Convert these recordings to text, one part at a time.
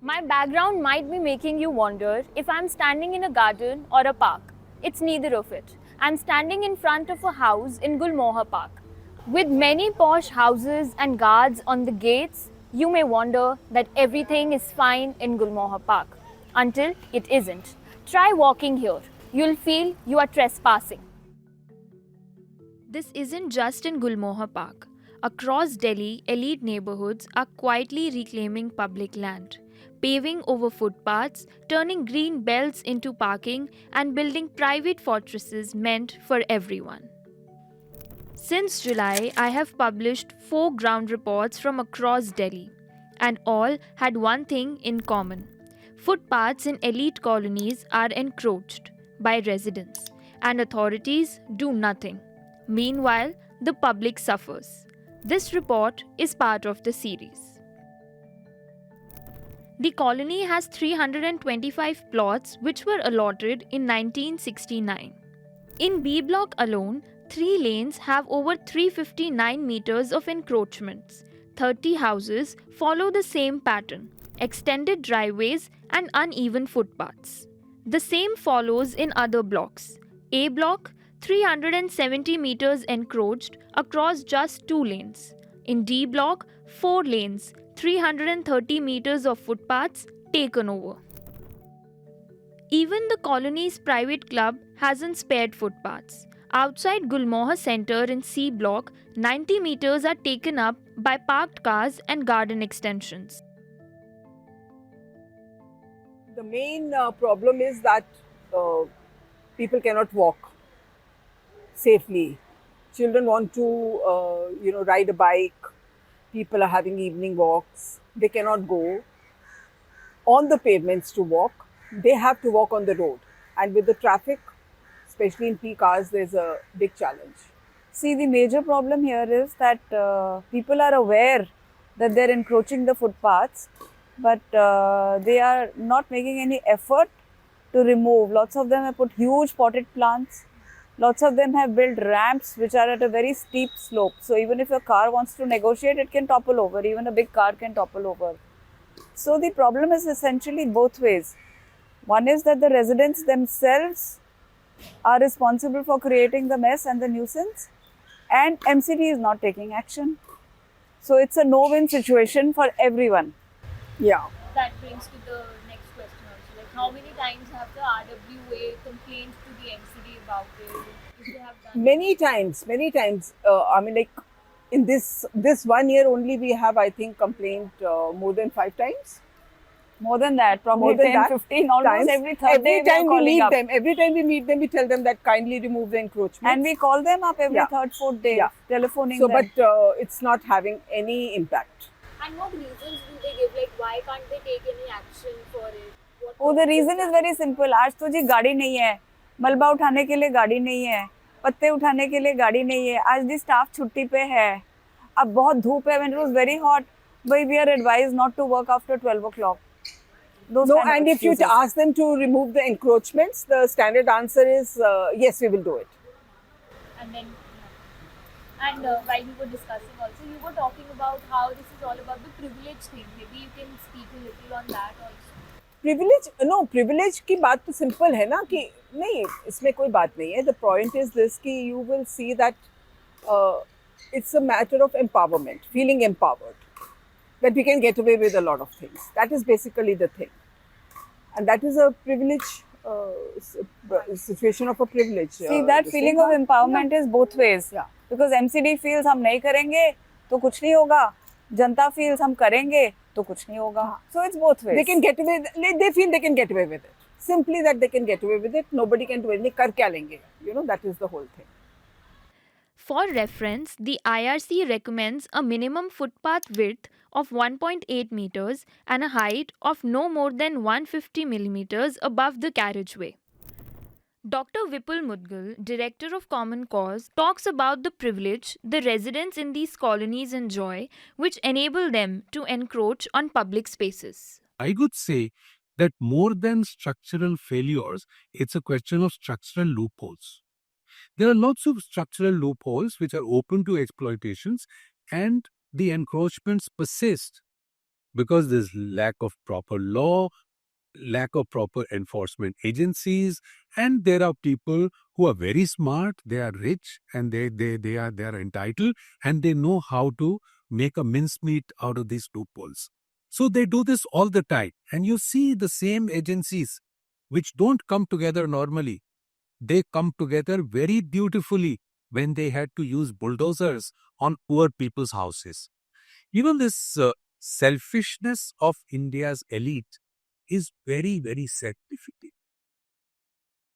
My background might be making you wonder if I'm standing in a garden or a park. It's neither of it. I'm standing in front of a house in Gulmohar Park. With many posh houses and guards on the gates, you may wonder that everything is fine in Gulmohar Park. Until it isn't. Try walking here. You'll feel you are trespassing. This isn't just in Gulmohar Park. Across Delhi, elite neighborhoods are quietly reclaiming public land, paving over footpaths, turning green belts into parking, and building private fortresses meant for everyone. Since July, I have published 4 ground reports from across Delhi, and all had one thing in common. Footpaths in elite colonies are encroached by residents, and authorities do nothing. Meanwhile, the public suffers. This report is part of the series. The colony has 325 plots which were allotted in 1969. In B block alone, 3 lanes have over 359 meters of encroachments. 30 houses follow the same pattern: extended driveways and uneven footpaths. The same follows in other blocks. A block, 370 meters encroached across just 2 lanes. In D block, 4 lanes, 330 meters of footpaths taken over. Even the colony's private club hasn't spared footpaths. Outside Gulmohar Center in C block, 90 meters are taken up by parked cars and garden extensions. The main problem is that uh, people cannot walk safely. Children want to, ride a bike. People are having evening walks. They cannot go on the pavements to walk. They have to walk on the road. And with the traffic, especially in peak hours, there's a big challenge. See, the major problem here is that people are aware that they're encroaching the footpaths, but they are not making any effort to remove. Lots of them have put huge potted plants. Lots of them have built ramps which are at a very steep slope. So even if a car wants to negotiate, it can topple over. Even a big car can topple over. So the problem is essentially both ways. One is that the residents themselves are responsible for creating the mess and the nuisance, and MCD is not taking action. So it's a no-win situation for everyone. Yeah. That brings to the next question also. Like, how many times have the RWA complained to the MCD about it? If they have done Many times, many times. In this 1 year only, we have, I think, complained more than 5 times. More than that, probably More than 10, that, 15, almost times. every third day Every time we are we meet calling up. them, every time we meet them, we tell them that kindly remove the encroachments. And we call them up every Yeah. third, fourth day, Yeah. telephoning So, them. but it's not having any impact. And what reasons do they give? Like, why can't they take any action for it? Oh, the reason is very simple. आज तो जी गाड़ी नहीं है, मलबा उठाने के लिए गाड़ी नहीं है, पत्ते उठाने के लिए गाड़ी नहीं है. आज दी स्टाफ छुट्टी पे है. अब बहुत धूप है. When it was very hot, but we are advised not to work after 12 o'clock. Those No, kind of and if you excuses. ask them to remove the encroachments, the standard answer is yes, we will do it. And then, and while we were discussing also, you were talking about how this is all about the privilege thing. Maybe you can speak a little on that also. Privilege की बात तो simple है ना कि नहीं, इसमें कोई बात नहीं है. द पॉइंट इज दिस कि you will see that it's a matter of empowerment, feeling empowered, that we can get away with a lot of things. That is basically the thing. And that is a privilege, situation of a privilege. See, that this feeling thing. of empowerment is both ways. Yeah. Because MCD feels हम नहीं करेंगे तो कुछ नहीं होगा. जनता feels हम करेंगे तो कुछ नहीं होगा. So it's both ways. They can get away, they feel they can get away with it. Simply that they can get away with it. Nobody can do anything. कर क्या लेंगे? That is the whole thing. For reference, the IRC recommends a minimum footpath width of 1.8 meters and a height of no more than 150 millimeters above the carriageway. Dr. Vipul Mudgal, Director of Common Cause, talks about the privilege the residents in these colonies enjoy, which enable them to encroach on public spaces. I would say that more than structural failures, it's a question of structural loopholes. There are lots of structural loopholes which are open to exploitations, and the encroachments persist. because there's lack of proper law, lack of proper enforcement agencies, and there are people who are very smart, they are rich, and they are entitled, and they know how to make a mincemeat out of these loopholes. So they do this all the time, and you see the same agencies which don't come together normally. They come together very beautifully when they had to use bulldozers on poor people's houses. This selfishness of India's elite is very, very significant.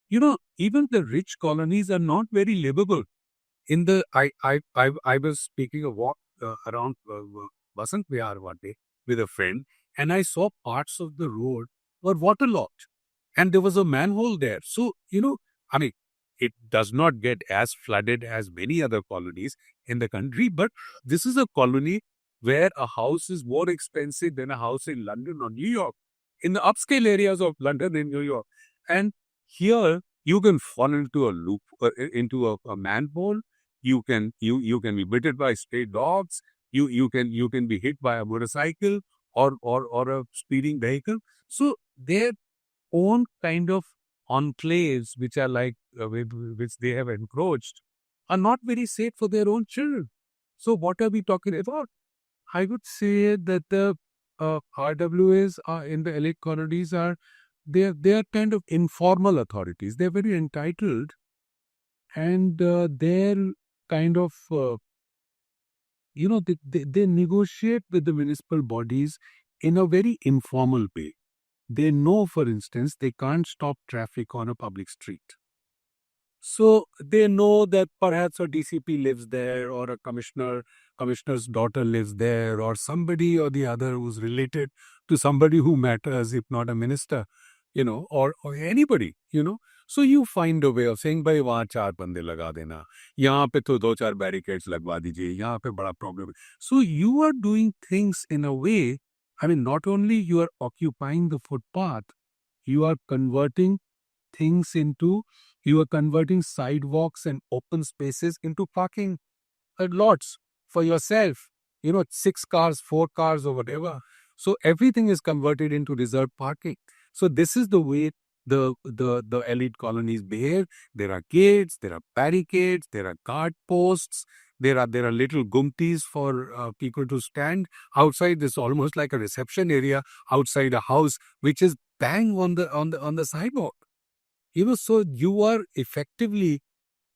Even the rich colonies are not very livable. I was taking a walk around Basant Vihar one day with a friend, and I saw parts of the road were waterlogged, and there was a manhole there. So I mean, it does not get as flooded as many other colonies in the country, but this is a colony where a house is more expensive than a house in London or New York, in the upscale areas of London and New York. And here you can fall into a loop, into a manhole. You can be bitten by stray dogs. You can be hit by a motorcycle or a speeding vehicle. So their own kind of enclaves, which are like which they have encroached, are not very safe for their own children. So what are we talking about? I would say that the RWAs in the elite colonies they are kind of informal authorities. They're very entitled, and they're kind of they negotiate with the municipal bodies in a very informal way. They know, for instance, they can't stop traffic on a public street. So they know that perhaps a DCP lives there, or a commissioner's daughter lives there, or somebody or the other who's related to somebody who matters, if not a minister, or anybody, So you find a way of saying, भाई वहाँ 4 बंदे लगा देना, यहाँ पे तो 2-4 barricades लगवा दीजिए, यहाँ पे बड़ा problem. So you are doing things in a way, not only you are occupying the footpath, you are converting sidewalks and open spaces into parking lots for yourself, 6 cars, 4 cars or whatever. So everything is converted into reserved parking. So this is the way the elite colonies behave. There are gates, there are barricades, there are guard posts, there are little gumtis for people to stand outside. This almost like a reception area outside a house, which is bang on the sidewalk. So you are effectively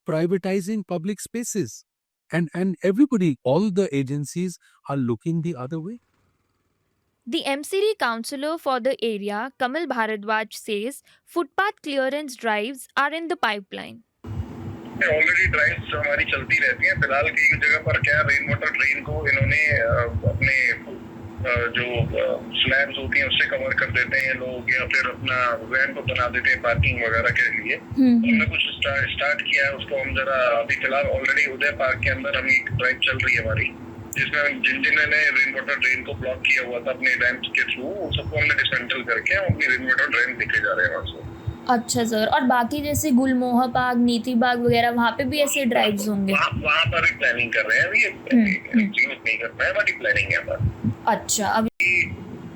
privatizing public spaces, and everybody, all the agencies are looking the other way. The MCD councillor for the area, Kamal Bharadwaj, says footpath clearance drives are in the pipeline. Already drives हमारी चलती रहती हैं. फिलहाल कई जगह पर क्या rain water drain को इन्होंने अपने जो स्लैब्स होती हैं उससे कवर कर देते हैं लोग, या फिर अपना वैन को बना देते हैं पार्किंग वगैरह के लिए. हमने कुछ स्टार्ट किया है उसको. हम जरा अभी फिलहाल ऑलरेडी उदय पार्क के अंदर हम एक ड्राइव चल रही है हमारी, जिसमें जिन्होंने रेन वाटर ड्रेन को ब्लॉक किया हुआ था अपने रैंप के थ्रू, सबको हमने डिसमेंटल करके हम अपनी रेन वाटर ड्रेन लेके जा रहे हैं वहाँ से. अच्छा सर, और बाकी जैसे गुलमोहर बाग, नीति बाग वगैरह वहाँ पे भी ऐसे ड्राइव्स होंगे? वहाँ पर भी प्लानिंग कर रहे हैं अभी. एग्जीक्यूट नहीं कर पाए, बड़ी प्लानिंग है पर. अच्छा, अभी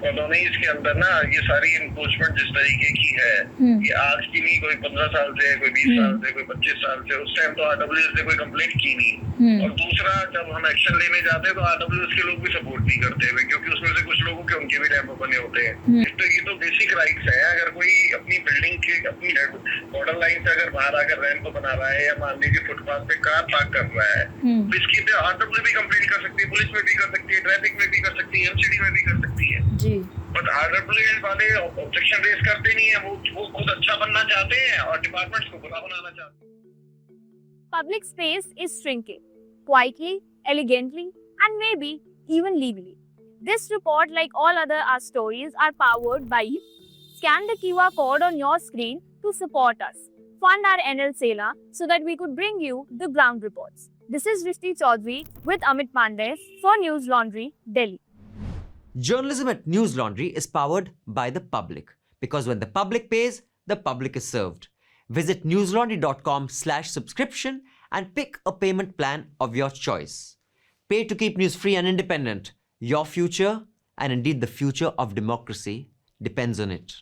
कॉलोनीज के अंदर ना ये सारी इन्फोर्समेंट जिस तरीके की है, ये आज की नहीं, कोई 15 साल से, कोई 20 साल से, कोई 25 साल से. उस टाइम तो RWS ने कोई कंप्लेंट की नहीं. और दूसरा, जब हम एक्शन लेने जाते हैं तो RWS के लोग भी सपोर्ट नहीं करते हुए, क्योंकि उसमें से कुछ लोगों के उनके भी रैंप बने होते हैं. तो ये तो बेसिक राइट्स है. अगर कोई अपनी बिल्डिंग के अपनी बॉर्डर लाइन से अगर बाहर आकर रैंप बना रहा है, या मान लीजिए फुटपाथ पे कार पार्क कर रहा है, तो इसकी पे RWS भी कंप्लेंट कर सकती है, पुलिस में भी कर सकती है, ट्रैफिक में भी कर सकती है, MCD में भी कर सकती है. बट RWS वाले ऑब्जेक्शन रेज करते नहीं है. वो खुद अच्छा बनना चाहते हैं और डिपार्टमेंट्स को बुरा बनाना चाहते हैं. Public space is shrinking quietly, elegantly, and maybe even legally. This report, like all other our stories, are powered by you. Scan the QR code on your screen to support us. Fund our NL Sela so that we could bring you the ground reports. This is Rishti Chaudhary with Amit Pandey for News Laundry, Delhi. Journalism at News Laundry is powered by the public, because when the public pays, the public is served. Visit newslaundry.com/subscription and pick a payment plan of your choice. Pay to keep news free and independent. Your future and indeed the future of democracy depends on it.